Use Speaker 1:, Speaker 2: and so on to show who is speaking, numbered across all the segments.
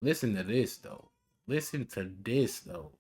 Speaker 1: Listen to this though. Listen to this though.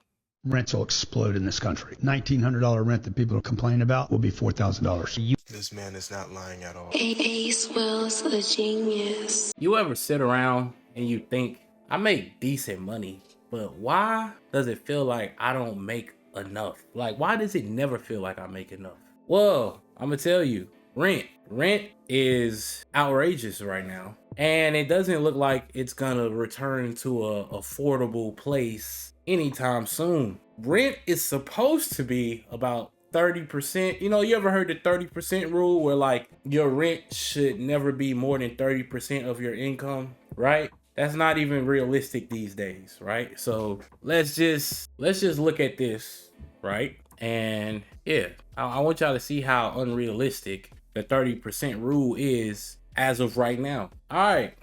Speaker 2: Rents will explode in this country. $1,900 rent that people complain about will be $4,000.
Speaker 3: This man is not lying at all.
Speaker 4: Ahce Will's a genius.
Speaker 1: You ever sit around and you think, I make decent money, but why does it feel like I don't make enough? Like, why does it never feel like I make enough? Well, I'm gonna tell you, rent. Rent is outrageous right now. And it doesn't look like it's gonna return to a affordable place anytime soon. Rent is supposed to be about 30%. You know, you ever heard the 30% rule where like your rent should never be more than 30% of your income, right? That's not even realistic these days, right? So let's just look at this, right? And yeah, I want y'all to see how unrealistic the 30% rule is as of right now. All right,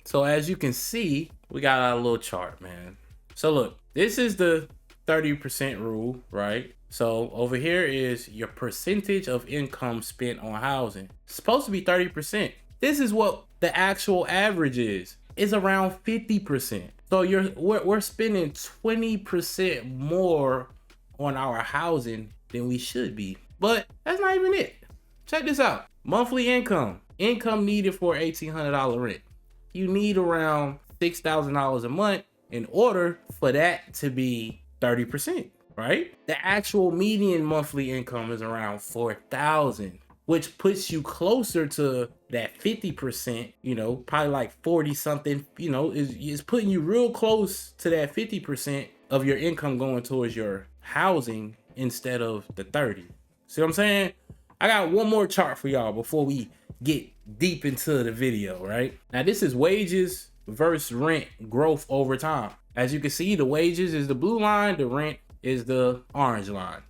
Speaker 1: so as you can see, we got our little chart, man. So look, this is the 30% rule, right? So over here is your percentage of income spent on housing. It's supposed to be 30%. This is what the actual average is. It's around 50%. So we're spending 20% more on our housing than we should be. But that's not even it. Check this out. Monthly income. Income needed for $1,800 rent. You need around $6,000 a month in order for that to be 30%, right? The actual median monthly income is around $4,000, which puts you closer to that 50%, you know, probably like 40 something, you know, is putting you real close to that 50% of your income going towards your housing instead of the 30. See what I'm saying? I got one more chart for y'all before we get deep into the video, right? Now this is wages versus rent growth over time. As you can see, the wages is the blue line, the rent is the orange line,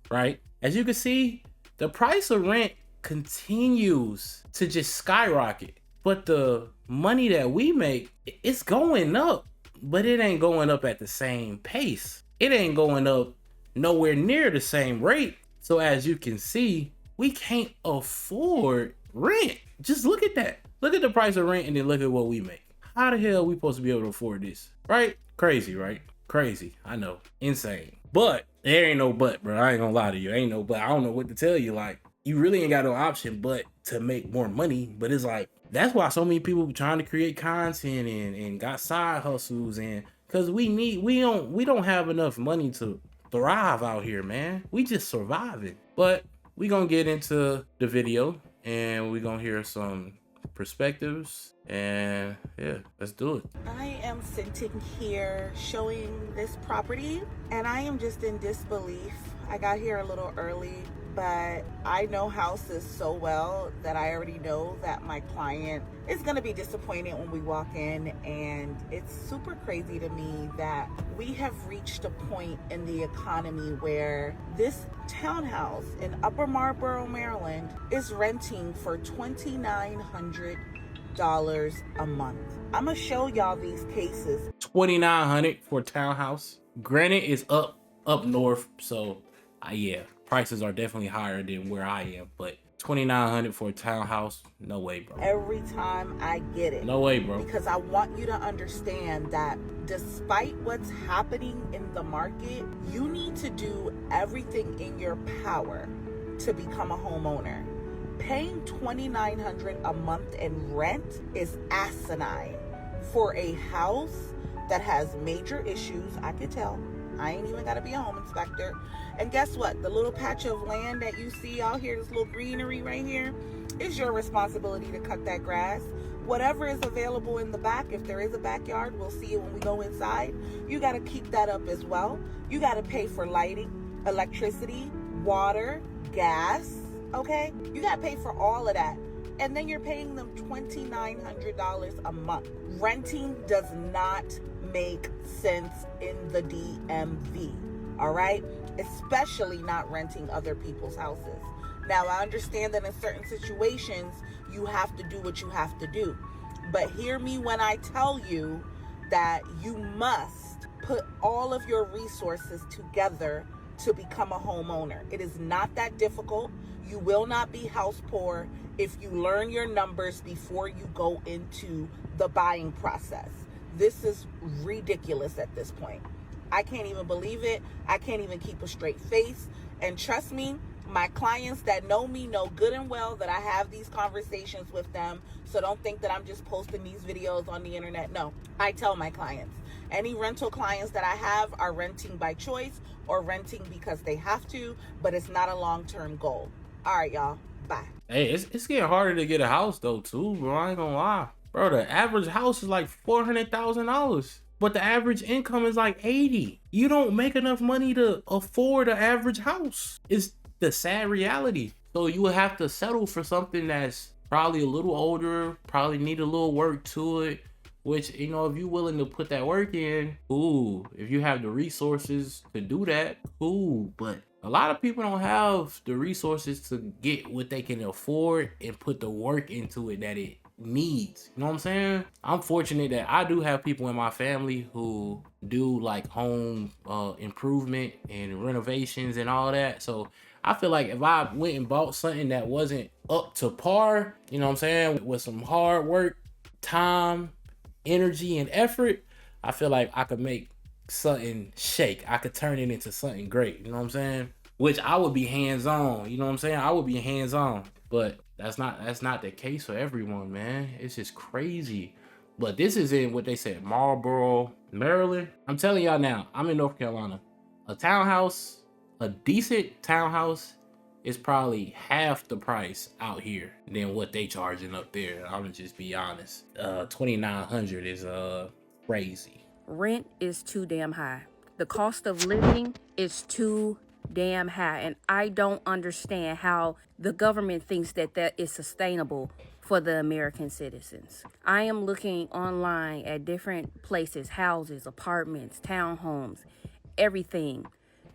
Speaker 1: right? As you can see, the price of rent continues to just skyrocket, but the money that we make, it's going up, but it ain't going up at the same pace. It ain't going up nowhere near the same rate. So as you can see, we can't afford rent. Just look at that. Look at the price of rent and then look at what we make. How the hell are we supposed to be able to afford this? Right? Crazy, right? Crazy. I know. Insane. But there ain't no but, bro. I ain't gonna lie to you. Ain't no but. I don't know what to tell you. Like, you really ain't got no option but to make more money. But it's like, that's why so many people trying to create content and got side hustles, and because we don't have enough money to thrive out here, man. We just surviving. But we gonna get into the video and we gonna hear some perspectives, and yeah, let's do it.
Speaker 5: I am sitting here showing this property and I am just in disbelief. I got here a little early, but I know houses so well that I already know that my client is going to be disappointed when we walk in. And it's super crazy to me that we have reached a point in the economy where this townhouse in Upper Marlboro, Maryland is renting for $2,900 a month. I'm gonna show y'all these cases.
Speaker 1: $2,900 for a townhouse. Granted, it's up north, so yeah, prices are definitely higher than where I am, but $2,900 for a townhouse, no way, bro.
Speaker 5: Every time I get it.
Speaker 1: No way, bro.
Speaker 5: Because I want you to understand that despite what's happening in the market, you need to do everything in your power to become a homeowner. Paying $2,900 a month in rent is asinine for a house that has major issues. I could tell. I ain't even got to be a home inspector. And guess what? The little patch of land that you see out here, this little greenery right here, is your responsibility to cut that grass. Whatever is available in the back, if there is a backyard, we'll see it when we go inside. You got to keep that up as well. You got to pay for lighting, electricity, water, gas, okay? You got to pay for all of that. And then you're paying them $2,900 a month. Renting does not make sense in the DMV, all right? Especially not renting other people's houses. Now, I understand that in certain situations, you have to do what you have to do. But hear me when I tell you that you must put all of your resources together to become a homeowner. It is not that difficult. You will not be house poor if you learn your numbers before you go into the buying process. This is ridiculous at this point. I can't even believe it. I can't even keep a straight face. And trust me, my clients that know me know good and well that I have these conversations with them. So don't think that I'm just posting these videos on the internet. No, I tell my clients. Any rental clients that I have are renting by choice or renting because they have to, but it's not a long-term goal. All right, y'all. Bye.
Speaker 1: Hey, it's getting harder to get a house though too, bro. I ain't gonna lie. Bro, the average house is like $400,000. But the average income is like 80. You don't make enough money to afford an average house. It's the sad reality. So you would have to settle for something that's probably a little older, probably need a little work to it, which, you know, if you're willing to put that work in, cool. If you have the resources to do that, cool. But a lot of people don't have the resources to get what they can afford and put the work into it that it needs. You know what I'm saying? I'm fortunate that I do have people in my family who do like home improvement and renovations and all that. So I feel like if I went and bought something that wasn't up to par, you know what I'm saying, with some hard work, time, energy, and effort, I feel like I could make something shake. I could turn it into something great. You know what I'm saying? Which I would be hands-on. You know what I'm saying? I would be hands-on. But that's not the case for everyone, man. It's just crazy. But this is in what they said, Marlboro, Maryland. I'm telling y'all now, I'm in North Carolina. A townhouse, a decent townhouse, is probably half the price out here than what they charging up there. I'm gonna just be honest. 2,900 is crazy.
Speaker 6: Rent is too damn high. The cost of living is too damn high, and I don't understand how the government thinks that that is sustainable for the American citizens. I am looking online at different places, houses, apartments, townhomes, everything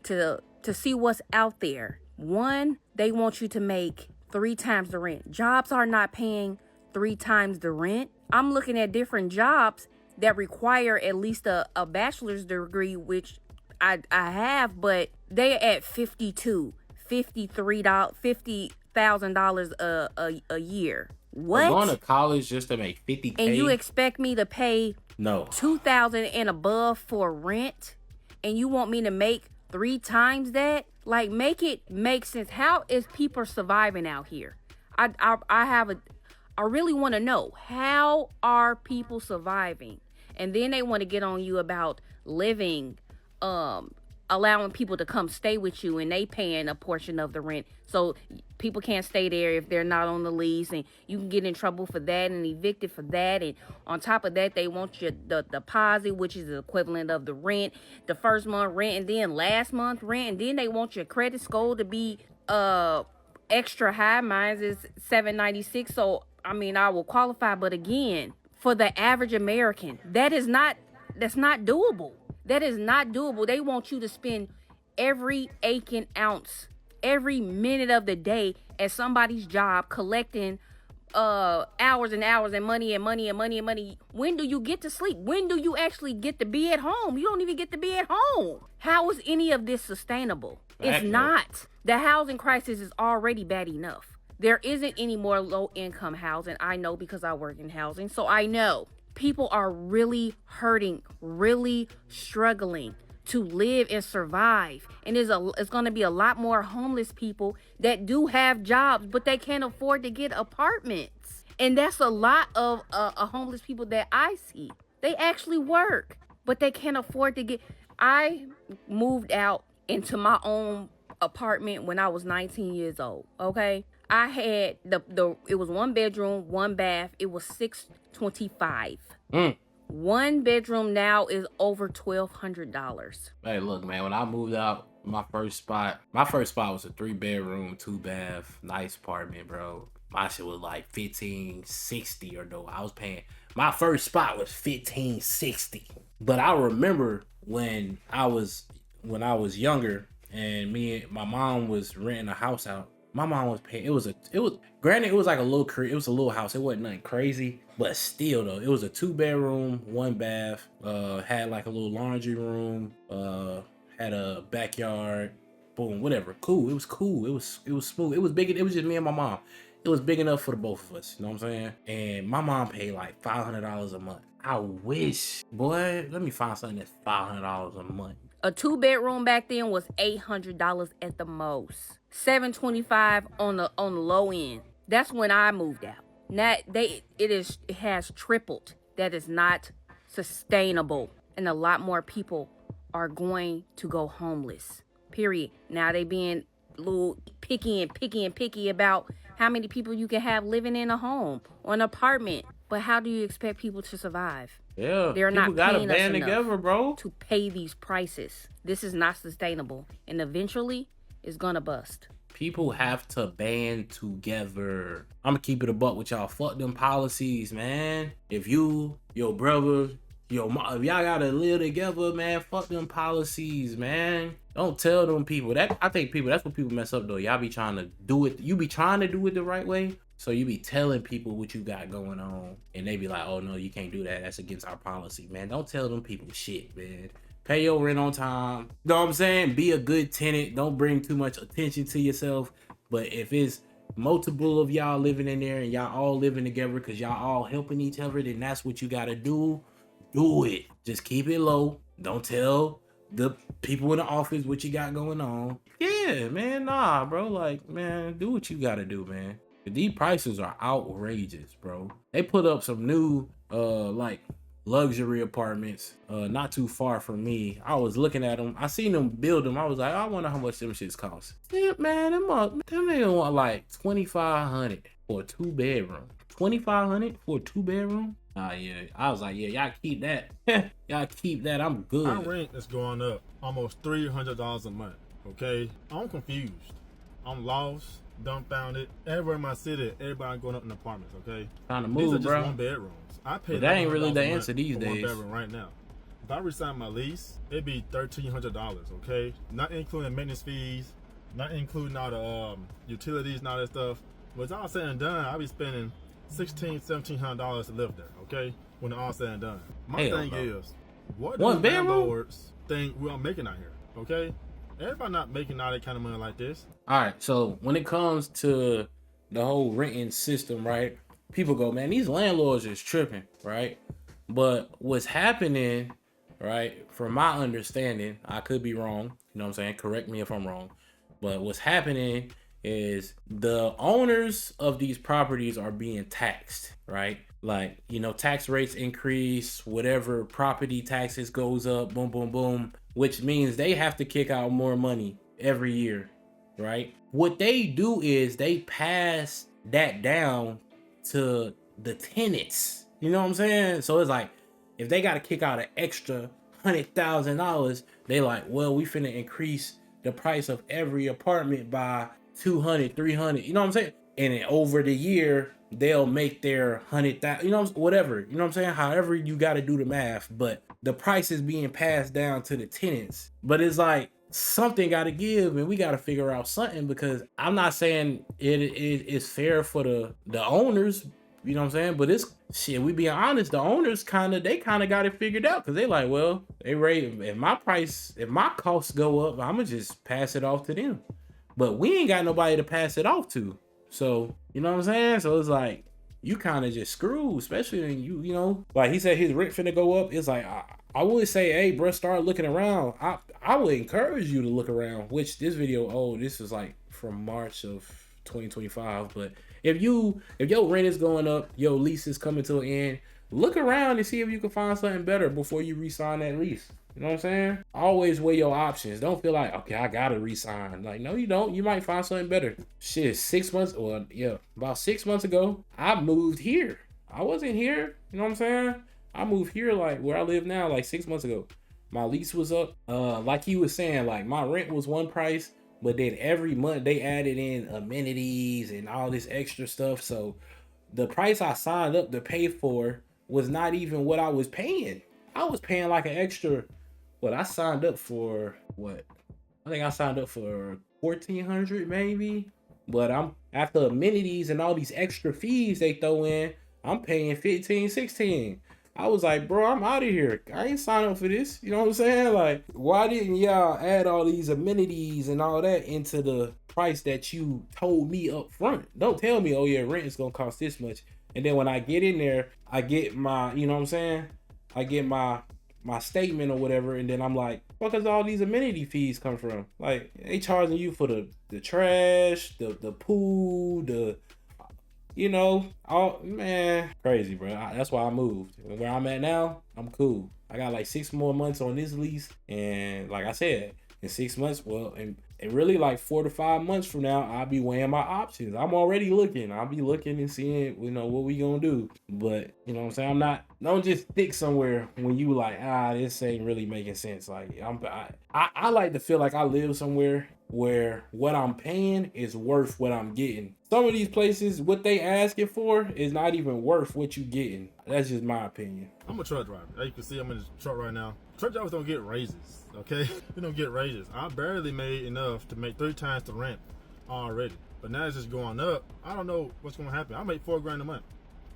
Speaker 6: to see what's out there. One, they want you to make 3 times the rent. Jobs are not paying 3 times the rent. I'm looking at different jobs that require at least a bachelor's degree, which I have, but they're at $50,000 a year. What?
Speaker 1: I'm going to college just to make $50K.
Speaker 6: And you expect me to pay
Speaker 1: no
Speaker 6: $2,000 and above for rent, and you want me to make 3 times that? Like, make it make sense. How is people surviving out here? I really want to know, how are people surviving? And then they want to get on you about living, allowing people to come stay with you, and they paying a portion of the rent. So people can't stay there if they're not on the lease, and you can get in trouble for that and evicted for that. And on top of that, they want your the deposit, which is the equivalent of the rent, the first month rent, and then last month rent, and then they want your credit score to be extra high. Mine is 796. So I mean, I will qualify, but again, for the average American, that's not doable. That is not doable. They want you to spend every aching ounce, every minute of the day at somebody's job collecting hours and hours and money and money and money and money. When do you get to sleep? When do you actually get to be at home? You don't even get to be at home. How is any of this sustainable? It's not. The housing crisis is already bad enough. There isn't any more low-income housing. I know because I work in housing, so I know. People are really hurting, really struggling to live and survive. And it's going to be a lot more homeless people that do have jobs, but they can't afford to get apartments. And that's a lot of homeless people that I see. They actually work, but they can't afford to get. I moved out into my own apartment when I was 19 years old, okay? I had it was 1 bedroom, 1 bath. It was $625. 1 bedroom now is over $1,200.
Speaker 1: Hey, look, man, when I moved out, my first spot was a 3-bedroom, 2-bath, nice apartment, bro. My shit was like $1,560 or no. I was paying, my first spot was $1,560. But I remember when I was younger and my mom was renting a house out. My mom was paying, it was granted, it was like a little house. It wasn't nothing crazy, but still though, it was a 2-bedroom, 1 bath, had like a little laundry room, had a backyard, boom, whatever. Cool. It was cool. It was smooth. It was big. It was just me and my mom. It was big enough for the both of us. You know what I'm saying? And my mom paid like $500 a month. I wish, boy. Let me find something that's $500 a month.
Speaker 6: A 2-bedroom back then was $800 at the most. $725 on the low end. That's when I moved out. Now it has tripled. That is not sustainable. And a lot more people are going to go homeless. Period. Now they being a little picky about how many people you can have living in a home or an apartment. But how do you expect people to survive?
Speaker 1: Yeah,
Speaker 6: They're
Speaker 1: people
Speaker 6: not
Speaker 1: gotta
Speaker 6: paying us
Speaker 1: band
Speaker 6: enough
Speaker 1: together, bro.
Speaker 6: to pay these prices. This is not sustainable, and eventually it's gonna bust.
Speaker 1: People have to band together. I'm gonna keep it a buck with y'all. Fuck them policies, man. If you, your brother, your mom, if y'all gotta live together, man, fuck them policies, man. Don't tell them people that. I think people, that's what people mess up though. Y'all be trying to do it. You be trying to do it the right way. So you be telling people what you got going on, and they be like, "Oh no, you can't do that. That's against our policy, man." Don't tell them people shit, man. Pay your rent on time. Know what I'm saying? Be a good tenant. Don't bring too much attention to yourself. But if it's multiple of y'all living in there and y'all all living together because y'all all helping each other, then that's what you gotta do. Do it. Just keep it low. Don't tell the people in the office what you got going on. Yeah, man. Nah, bro. Like, man, do what you gotta do, man. These prices are outrageous, bro. They put up some new like luxury apartments not too far from me. I was looking at them. I seen them build them. I was like, I wonder how much them shits cost. Yeah, man, them niggas want like $2,500 for a 2-bedroom. $2,500 for a 2-bedroom? Yeah. I was like, yeah, y'all keep that. Y'all keep that. I'm good.
Speaker 7: Our rent is going up almost $300 a month. Okay, I'm confused. I'm lost. Dumbfounded. Everywhere in my city, everybody going up in apartments. Okay,
Speaker 1: Trying to
Speaker 7: these
Speaker 1: move,
Speaker 7: are just
Speaker 1: bro.
Speaker 7: 1-bedrooms. I pay.
Speaker 1: But that ain't really the
Speaker 7: $1100 a
Speaker 1: answer
Speaker 7: month
Speaker 1: these
Speaker 7: for
Speaker 1: days.
Speaker 7: 1-bedroom right now. If I resign my lease, it'd be $1,300. Okay, not including maintenance fees, not including all the utilities and all that stuff. When it's all said and done, I'll be spending $1,700 to live there. Okay, when it's all said and done. My
Speaker 1: Hell
Speaker 7: thing
Speaker 1: no.
Speaker 7: is, what
Speaker 1: One
Speaker 7: do
Speaker 1: bedroom?
Speaker 7: landlords think we're making out here? Okay, everybody not making all that kind of money like this.
Speaker 1: All right, so when it comes to the whole renting system, right? People go, man, these landlords is tripping, right? But what's happening, right? From my understanding, I could be wrong. You know what I'm saying? Correct me if I'm wrong. But what's happening is the owners of these properties are being taxed, right? Like, you know, tax rates increase, whatever property taxes goes up, boom, boom, boom, which means they have to kick out more money every year, right? What they do is they pass that down to the tenants. You know what I'm saying? So it's like, if they got to kick out an extra $100,000, they like, well, we finna increase the price of every apartment by 200, 300. You know what I'm saying? And then over the year, they'll make their 100,000. You know, whatever. You know what I'm saying? However you got to do the math, but the price is being passed down to the tenants. But it's like, something got to give, and we got to figure out something, because I'm not saying it is fair for the owners, you know what I'm saying, but it's shit, we being honest, the owners kind of got it figured out, because they like, well, they rate, if my costs go up, I'm gonna just pass it off to them, but we ain't got nobody to pass it off to. So you know what I'm saying, so it's like you kind of just screwed, especially when you know, like he said his rent finna go up. It's like I would say, hey, bro, start looking around. I would encourage you to look around, which this video, this is like from March of 2025. But if your rent is going up, your lease is coming to an end, look around and see if you can find something better before you re-sign that lease. You know what I'm saying? Always weigh your options. Don't feel like, okay, I gotta re-sign. Like, no, you don't. You might find something better. Shit, about 6 months ago, I moved here. I wasn't here. You know what I'm saying? I moved here, like where I live now, like 6 months ago. My lease was up. Like he was saying, like my rent was one price, but then every month they added in amenities and all this extra stuff. So the price I signed up to pay for was not even what I was paying. I was paying like an extra. I signed up for what? I think I signed up for $1,400 maybe. But I'm after amenities and all these extra fees they throw in, I'm paying $15, $16. I was like, bro, I'm out of here. I ain't signed up for this. You know what I'm saying? Like, why didn't y'all add all these amenities and all that into the price that you told me up front? Don't tell me, oh yeah, rent is gonna cost this much. And then when I get in there, I get my, you know what I'm saying? I get my statement or whatever, and then I'm like, what does all these amenity fees come from? Like, they charging you for the trash, the pool, the, you know, all, man, crazy, bro. That's why I moved. Where I'm at now, I'm cool. I got like 6 more months on this lease, and like I said, in 6 months, well, and really like 4 to 5 months from now, I'll be weighing my options. I'm already looking. I'll be looking and seeing, you know, what we gonna do. But you know what I'm saying? Don't just stick somewhere when you like, this ain't really making sense. Like I like to feel like I live somewhere where what I'm paying is worth what I'm getting. Some of these places, what they asking for is not even worth what you getting. That's just my opinion.
Speaker 7: I'm a truck driver. As you can see, I'm in the truck right now. Truck drivers don't get raises, okay? We don't get raises. I barely made enough to make 3 times the rent already. But now it's just going up. I don't know what's gonna happen. I make $4 grand a month.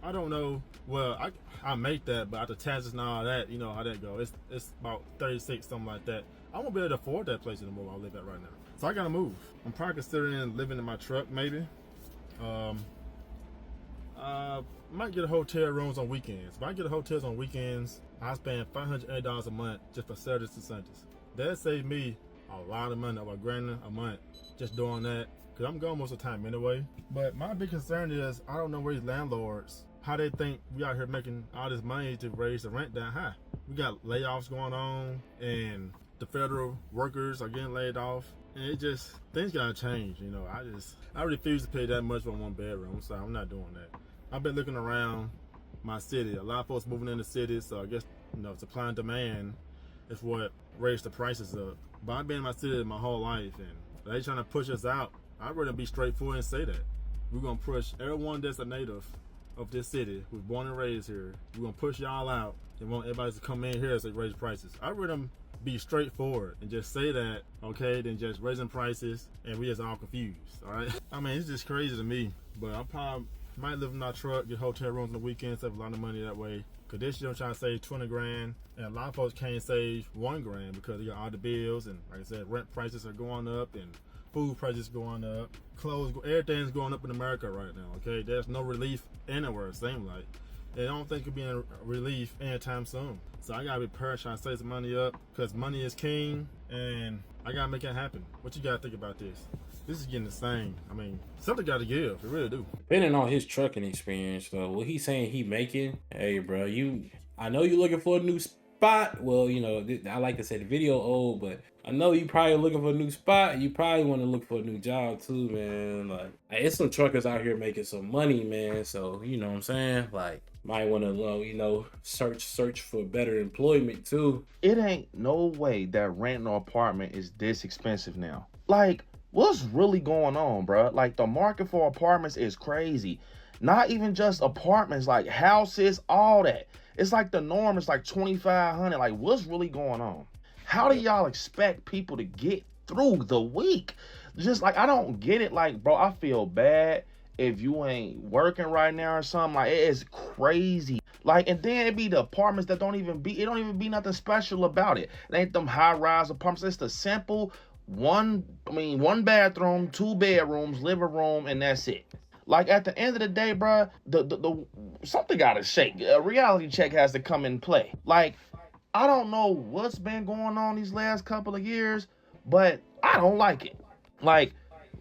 Speaker 7: I don't know. Well, I make that, but after taxes and all that, you know how that goes. It's about 36, something like that. I won't be able to afford that place anymore where I live at right now. So I gotta move. I'm probably considering living in my truck, maybe. Might get a hotel rooms on weekends. If I get a hotels on weekends, I spend $580 a month just for Saturdays and Sundays. That saved me a lot of money, over $1 grand a month, just doing that. Cause I'm gone most of the time anyway. But my big concern is I don't know where these landlords, how they think we out here making all this money to raise the rent down high. We got layoffs going on, and the federal workers are getting laid off. And it just, things gotta change, you know. I refuse to pay that much for 1 bedroom, so I'm not doing that. I've been looking around my city. A lot of folks moving in the city, so I guess, you know, supply and demand is what raised the prices up. But I've been in my city my whole life, and they trying to push us out. I'd rather be straightforward and say that. We're gonna push everyone that's a native of this city, who's born and raised here. We're gonna push y'all out and want everybody to come in here as they raise prices. I'd rather be straightforward and just say that, okay, than just raising prices and we just all confused, all right? I mean, it's just crazy to me, but I probably might live in my truck, get hotel rooms on the weekends, save a lot of money that way. Cause this year I'm trying to save 20 grand, and a lot of folks can't save 1 grand because they got all the bills, and like I said, rent prices are going up, and food prices going up, clothes, everything's going up in America right now, okay? There's no relief anywhere, it seems like. And I don't think it'll be a relief anytime soon. So I gotta be prepared, trying to save some money up, because money is king, and I gotta make it happen. What you gotta think about this? This is getting insane. I mean, something gotta give, it really do.
Speaker 1: Depending on his trucking experience, though, what he's saying he making, hey, bro, I know you're looking for a new spot. Well, you know, I like to say the video old, but I know you probably looking for a new spot. You probably want to look for a new job too, man. Like, it's some truckers out here making some money, man. So, you know what I'm saying? Like, might want to, you know, search for better employment too.
Speaker 8: It ain't no way that renting an apartment is this expensive now. Like, what's really going on, bro? Like, the market for apartments is crazy. Not even just apartments, like houses, all that. It's like the norm is like $2,500. Like, what's really going on? How do y'all expect people to get through the week? Just like, I don't get it. Like, bro, I feel bad if you ain't working right now or something. Like, it is crazy. Like, and then it be the apartments that don't even be nothing special about it. It ain't them high-rise apartments. It's the simple one bathroom, 2 bedrooms, living room, and that's it. Like, at the end of the day, bro, the something gotta shake. A reality check has to come in play. Like, I don't know what's been going on these last couple of years, but I don't like it. Like,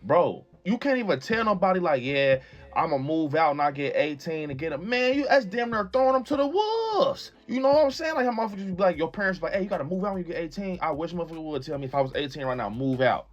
Speaker 8: bro, you can't even tell nobody, like, yeah, I'm gonna move out and I get 18 to get a man. That's damn near throwing them to the wolves. You know what I'm saying? Like, how motherfuckers be like, your parents be like, hey, you gotta move out when you get 18. I wish motherfuckers would tell me if I was 18 right now, move out.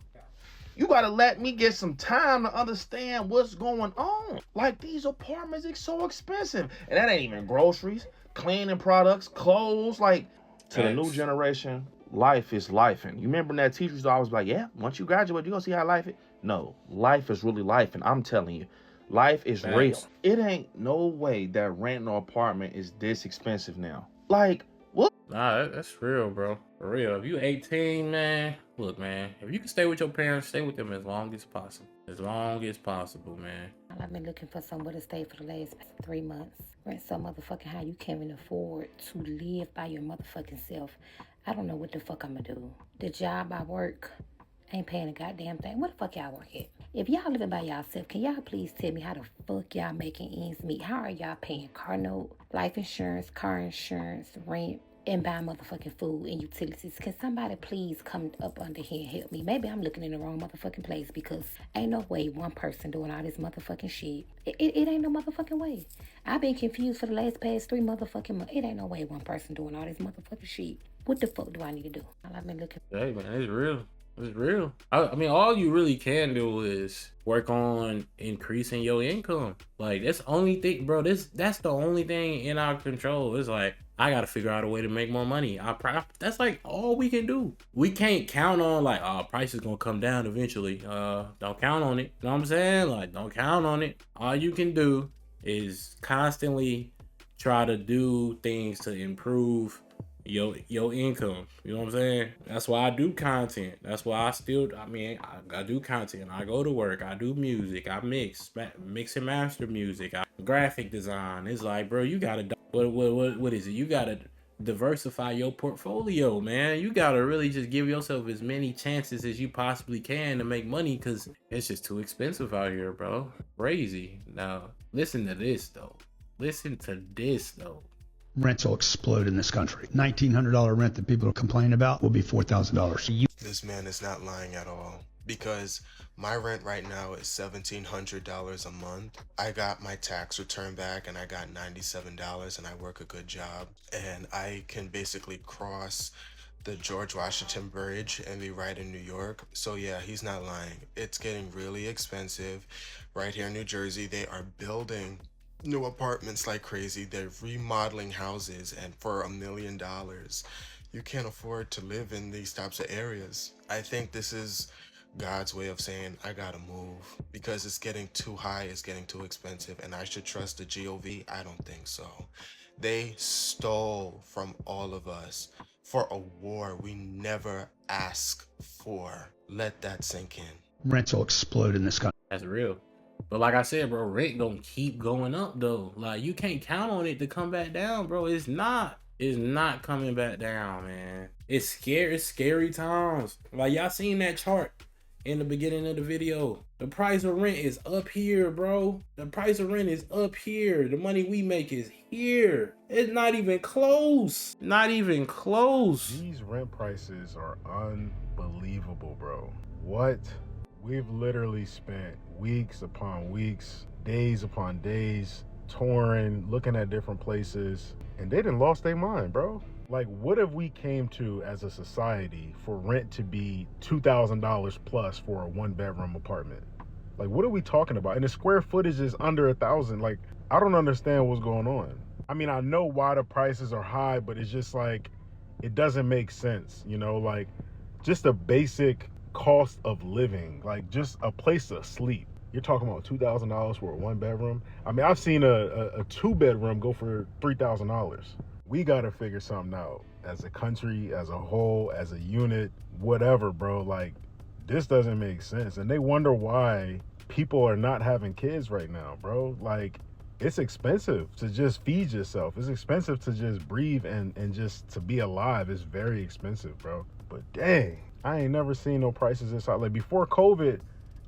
Speaker 8: You gotta let me get some time to understand what's going on. Like, these apartments are so expensive. And that ain't even groceries, cleaning products, clothes. Like, to the new generation, life is life. And you remember that teacher used to always be like, yeah, once you graduate, you gonna see how life is. No, life is really life. And I'm telling you, life is real. It ain't no way that renting an apartment is this expensive now. Like, what?
Speaker 1: Nah, that's real, bro. For real. If you 18, man, look, man, if you can stay with your parents, stay with them as long as possible. As long as possible, man.
Speaker 9: I've been looking for somewhere to stay for the last 3 months. Rent some motherfucking how you can't even afford to live by your motherfucking self. I don't know what the fuck I'm gonna do. The job I work ain't paying a goddamn thing. Where the fuck y'all work at? If y'all living by yourself, can y'all please tell me how the fuck y'all making ends meet? How are y'all paying car note, life insurance, car insurance, rent, and buying motherfucking food and utilities? Can somebody please come up under here and help me? Maybe I'm looking in the wrong motherfucking place, because ain't no way one person doing all this motherfucking shit. It ain't no motherfucking way. I've been confused for the past 3 motherfucking months. It ain't no way one person doing all this motherfucking shit. What the fuck do I need to do? All I've been looking.
Speaker 1: Hey man, it's real. It's real. I mean, all you really can do is work on increasing your income. Like, that's the only thing, bro. That's the only thing in our control. It's like, I gotta figure out a way to make more money. That's like all we can do. We can't count on like, oh, price is gonna come down eventually. Don't count on it. You know what I'm saying? Like, don't count on it. All you can do is constantly try to do things to improve your income. You know what I'm saying? That's why I do content. That's why I do content. I go to work, I do music, I mix and master music, I graphic design. It's like, bro, you gotta what is it? You gotta diversify your portfolio, man. You gotta really just give yourself as many chances as you possibly can to make money, because it's just too expensive out here, bro. Crazy. Now listen to this though.
Speaker 2: Rents will explode in this country. $1,900 rent that people complain about will be $4,000.
Speaker 3: This man is not lying at all, because my rent right now is $1,700 a month. I got my tax return back and I got $97, and I work a good job, and I can basically cross the George Washington Bridge and be right in New York. So yeah, he's not lying. It's getting really expensive. Right here in New Jersey, they are building new apartments like crazy. They're remodeling houses, and for $1 million, you can't afford to live in these types of areas. I think this is God's way of saying, I gotta move, because it's getting too high, it's getting too expensive, and I should trust the GOV? I don't think so. They stole from all of us for a war we never asked for. Let that sink in.
Speaker 2: Rents will explode in this country.
Speaker 1: That's real. But like I said, bro, rent gonna keep going up though. Like, you can't count on it to come back down, bro. It's not coming back down, man. It's scary times. Like, y'all seen that chart in the beginning of the video? The price of rent is up here, bro. The price of rent is up here. The money we make is here. It's not even close. Not even close.
Speaker 7: These rent prices are unbelievable, bro. What? We've literally spent weeks upon weeks, days upon days, touring, looking at different places, and they done lost their mind, bro. Like, what have we came to as a society for rent to be $2,000 plus for a 1-bedroom apartment? Like, what are we talking about? And the square footage is under 1,000. Like, I don't understand what's going on. I mean, I know why the prices are high, but it's just like, it doesn't make sense, you know? Like, just a basic cost of living, like just a place to sleep. You're talking about $2,000 for a 1-bedroom. I mean, I've seen a 2-bedroom go for $3,000. We got to figure something out as a country, as a whole, as a unit, whatever, bro. Like, this doesn't make sense. And they wonder why people are not having kids right now, bro. Like, it's expensive to just feed yourself. It's expensive to just breathe and just to be alive. It's very expensive, bro. But dang, I ain't never seen no prices this high. Like, before COVID,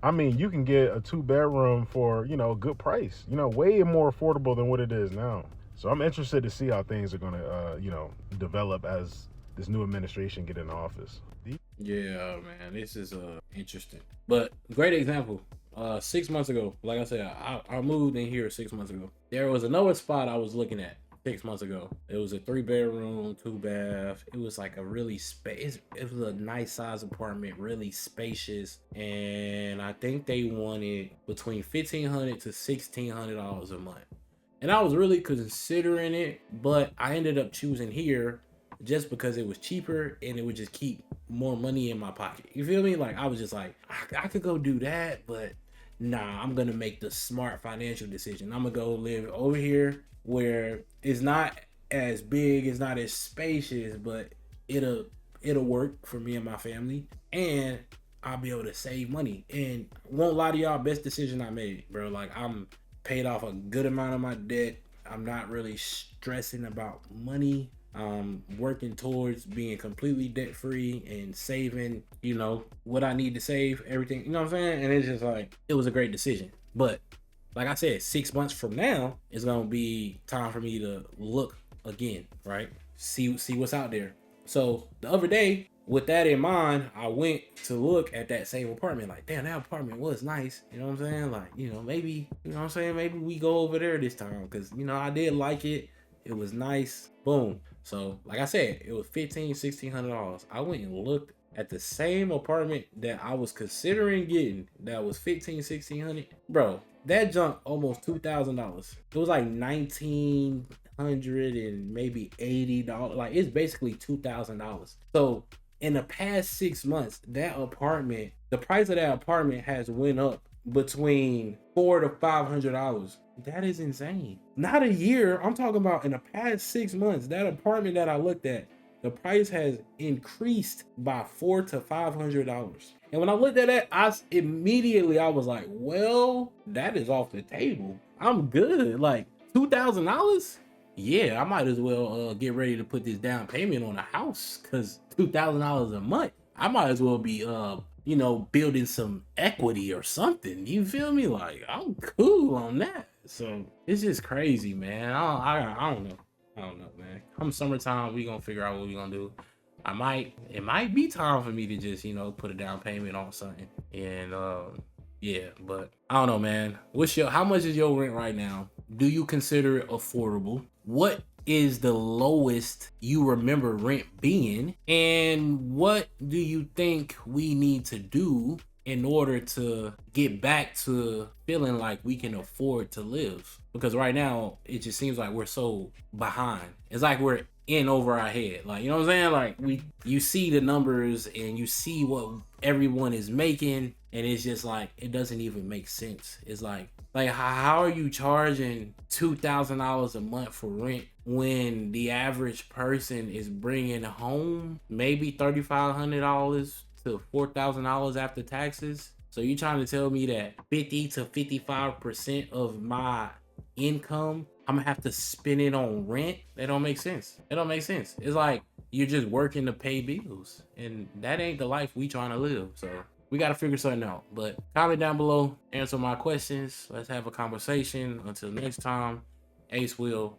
Speaker 7: I mean, you can get a 2-bedroom for, you know, a good price, you know, way more affordable than what it is now. So I'm interested to see how things are going to, you know, develop as this new administration get in office.
Speaker 1: Yeah, man, this is interesting. But great example. 6 months ago, like I said, I moved in here 6 months ago. There was another spot I was looking at 6 months ago. It was a 3-bedroom, 2-bath. It was like a really it was a nice size apartment, really spacious, and I think they wanted between $1,500 to $1,600 a month. And I was really considering it, but I ended up choosing here just because it was cheaper and it would just keep more money in my pocket. You feel me? Like, I was just like, I could go do that, but nah, I'm gonna make the smart financial decision. I'm gonna go live over here where it's not as big, it's not as spacious, but it'll work for me and my family, and I'll be able to save money. And won't lie to y'all, best decision I made, bro. Like, I'm paid off a good amount of my debt. I'm not really stressing about money. I'm working towards being completely debt free and saving, you know, what I need to save, everything, you know what I'm saying? And it's just like, it was a great decision. But like I said, 6 months from now, it's gonna be time for me to look again, right? See what's out there. So the other day, with that in mind, I went to look at that same apartment. Like, damn, that apartment was nice. You know what I'm saying? Like, you know, maybe, you know what I'm saying? Maybe we go over there this time. Cause, you know, I did like it. It was nice. Boom. So, like I said, it was $1,600. I went and looked at the same apartment that I was considering getting that was $1,500, bro. That jumped almost $2,000. It was like 1,900 and maybe $80. Like, it's basically $2,000. So in the past 6 months, that apartment, the price of that apartment has went up between $400 to $500. That is insane. Not a year. I'm talking about in the past 6 months, that apartment that I looked at, the price has increased by $400 to $500. And when I looked at that, I was like, well, that is off the table. I'm good. Like $2,000? Yeah, I might as well get ready to put this down payment on a house, because $2,000 a month. I might as well be you know, building some equity or something. You feel me? Like, I'm cool on that. So it's just crazy, man. I don't know. I don't know, man. Come summertime, we gonna figure out what we gonna do. It might be time for me to just, you know, put a down payment on something. And yeah, but I don't know, man. How much is your rent right now? Do you consider it affordable? What is the lowest you remember rent being? And what do you think we need to do in order to get back to feeling like we can afford to live? Because right now, it just seems like we're so behind. It's like we're in over our head. Like, you know what I'm saying? Like, you see the numbers and you see what everyone is making, and it's just like, it doesn't even make sense. It's like how are you charging $2,000 a month for rent when the average person is bringing home maybe $3,500 to $4,000 after taxes? So you trying to tell me that 50 to 55% of my income, I'm gonna have to spend it on rent? That don't make sense. It don't make sense. It's like you're just working to pay bills, and that ain't the life we trying to live. So we got to figure something out. But comment down below, answer my questions. Let's have a conversation. Until next time, Ahce will